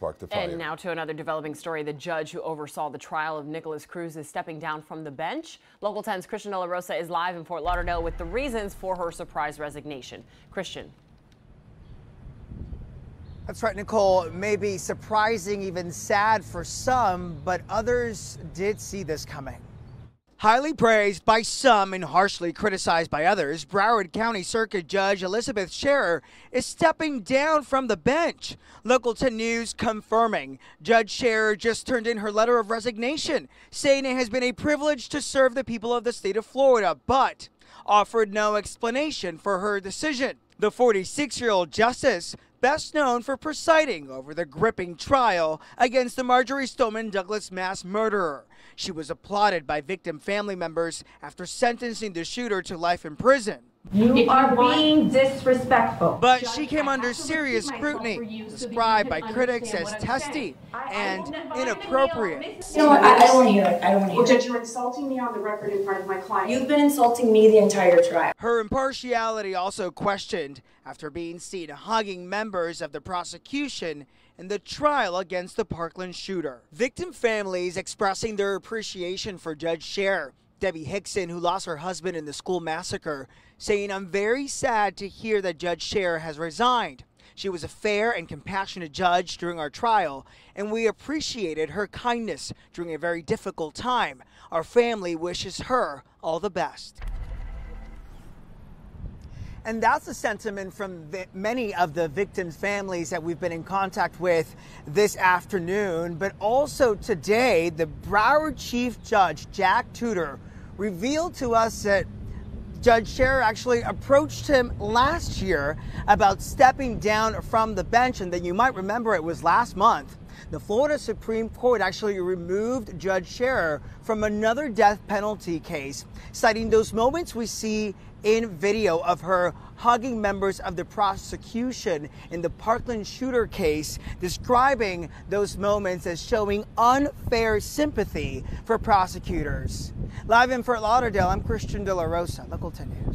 sparked the fire. And now to another developing story. The judge who oversaw the trial of Nicholas Cruz is stepping down from the bench. Local 10's Christian De La Rosa is live in Fort Lauderdale with the reasons for her surprise resignation. Christian. That's right, Nicole. Maybe surprising, even sad for some, but others did see this coming. Highly praised by some and harshly criticized by others, Broward County Circuit Judge Elizabeth Scherer is stepping down from the bench. Local 10 News confirming Judge Scherer just turned in her letter of resignation, saying it has been a privilege to serve the people of the state of Florida, but offered no explanation for her decision. The 46-year-old justice, best known for presiding over the gripping trial against the Marjorie Stoneman Douglas mass murderer. She was applauded by victim family members after sentencing the shooter to life in prison. You are being disrespectful. But she came under serious scrutiny, described by critics as testy and inappropriate. You know what? I don't want to hear it. I don't want to hear it. Well, Judge, you're insulting me on the record in front of my client. You've been insulting me the entire trial. Her impartiality also questioned after being seen hugging members of the prosecution in the trial against the Parkland shooter. Victim families expressing their appreciation for Judge Scherer. Debbie Hickson, who lost her husband in the school massacre, saying, "I'm very sad to hear that Judge Scherer has resigned. She was a fair and compassionate judge during our trial, and we appreciated her kindness during a very difficult time. Our family wishes her all the best." And that's the sentiment from many of the victims' families that we've been in contact with this afternoon. But also today, the Broward Chief Judge, Jack Tudor, revealed to us that Judge Scherer actually approached him last year about stepping down from the bench. And then you might remember it was last month. The Florida Supreme Court actually removed Judge Scherer from another death penalty case, citing those moments we see in video of her hugging members of the prosecution in the Parkland shooter case, describing those moments as showing unfair sympathy for prosecutors. Live in Fort Lauderdale, I'm Christian De La Rosa, Local 10 News.